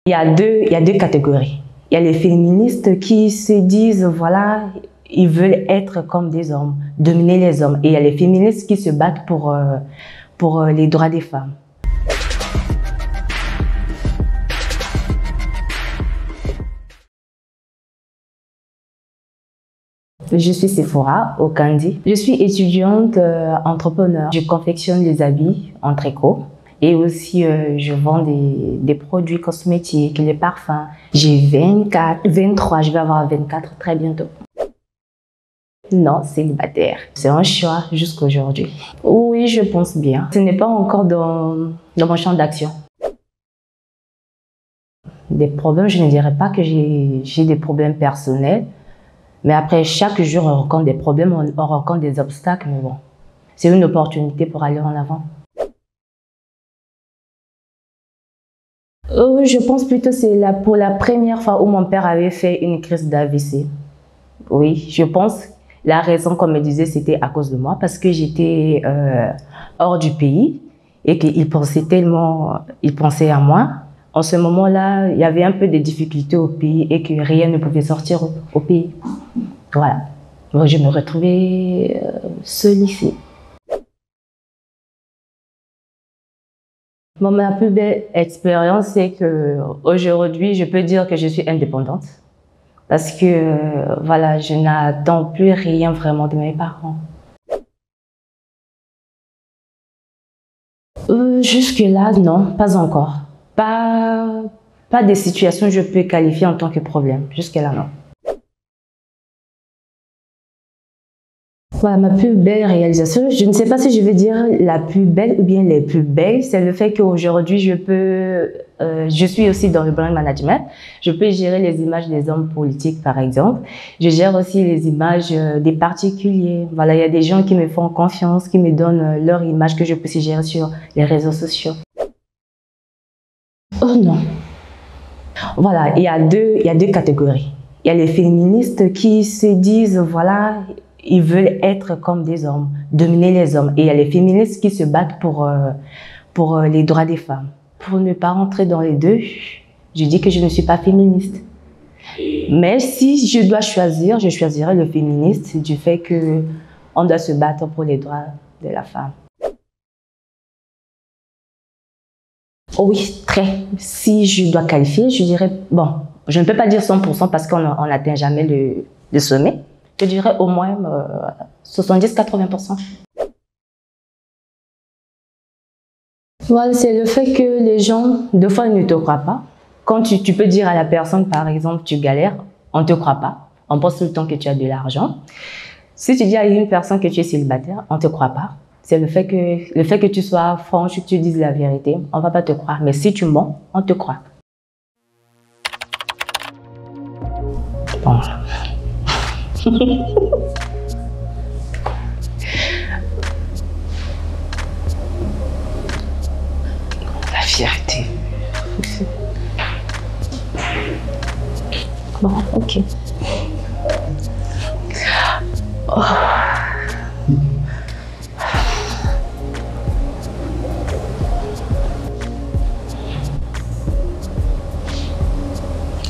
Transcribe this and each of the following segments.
Il y a deux catégories. Il y a les féministes qui se disent, voilà, ils veulent être comme des hommes, dominer les hommes. Et il y a les féministes qui se battent pour les droits des femmes. Je suis Sephora au Candy. Je suis étudiante entrepreneur. Je confectionne les habits en tricot et aussi je vends des produits cosmétiques, les parfums. J'ai 23, je vais avoir 24 très bientôt. Non, célibataire. C'est un choix jusqu'à aujourd'hui. Oui, je pense bien. Ce n'est pas encore dans mon champ d'action. Des problèmes, je ne dirais pas que j'ai des problèmes personnels. Mais après, chaque jour, on rencontre des problèmes, on rencontre des obstacles, mais bon, c'est une opportunité pour aller en avant. Je pense plutôt que c'est pour la première fois où mon père avait fait une crise d'AVC. Oui, je pense la raison, comme me disait, c'était à cause de moi, parce que j'étais hors du pays et qu'il pensait tellement, il pensait à moi. En ce moment-là, il y avait un peu de difficultés au pays et que rien ne pouvait sortir au pays. Voilà. Moi, je me retrouvais seule ici. Bon, ma plus belle expérience, c'est qu'aujourd'hui, je peux dire que je suis indépendante. Parce que, voilà, je n'attends plus rien vraiment de mes parents. Jusque-là, non, pas encore. Pas des situations que je peux qualifier en tant que problème. Jusque-là, non. Voilà, ma plus belle réalisation, je ne sais pas si je vais dire la plus belle ou bien les plus belles, c'est le fait qu'aujourd'hui, je suis aussi dans le brand management. Je peux gérer les images des hommes politiques, par exemple. Je gère aussi les images des particuliers. Voilà, il y a des gens qui me font confiance, qui me donnent leur image que je peux aussi gérer sur les réseaux sociaux. Oh non. Voilà, il y a deux catégories. Il y a les féministes qui se disent, voilà, ils veulent être comme des hommes, dominer les hommes. Et il y a les féministes qui se battent pour les droits des femmes. Pour ne pas rentrer dans les deux, je dis que je ne suis pas féministe. Mais si je dois choisir, je choisirais le féministe du fait qu'on doit se battre pour les droits de la femme. Oh oui, très. Si je dois qualifier, je dirais, bon, je ne peux pas dire 100% parce qu'on n'atteint jamais le sommet. Je dirais au moins 70-80%. Voilà, c'est le fait que les gens, deux fois, ne te croient pas. Quand tu peux dire à la personne, par exemple, tu galères, on ne te croit pas. On pense tout le temps que tu as de l'argent. Si tu dis à une personne que tu es célibataire, on ne te croit pas. C'est le fait que tu sois franche, que tu dises la vérité, on ne va pas te croire. Mais si tu mens, on te croit. Bon. La fierté. Bon, ok. Oh.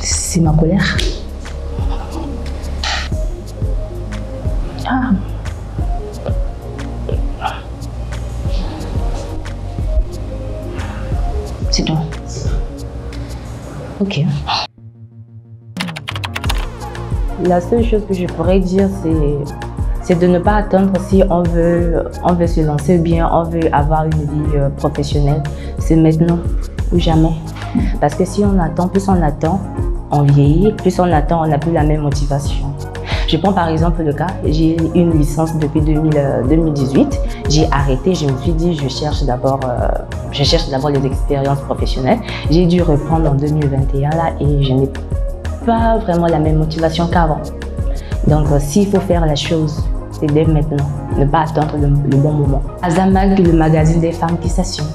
C'est ma colère. Ah. C'est tout. Ok. La seule chose que je pourrais dire, c'est de ne pas attendre si on veut se lancer ou bien on veut avoir une vie professionnelle. C'est maintenant ou jamais. Parce que si on attend, plus on attend, on vieillit, plus on attend, on n'a plus la même motivation. Je prends par exemple le cas, j'ai une licence depuis 2018, j'ai arrêté, je me suis dit je cherche d'abord les expériences professionnelles. J'ai dû reprendre en 2021 là et je n'ai pas vraiment la même motivation qu'avant. Donc s'il faut faire la chose, c'est dès maintenant, ne pas attendre le bon moment. Azamag, le magazine des femmes qui s'assument.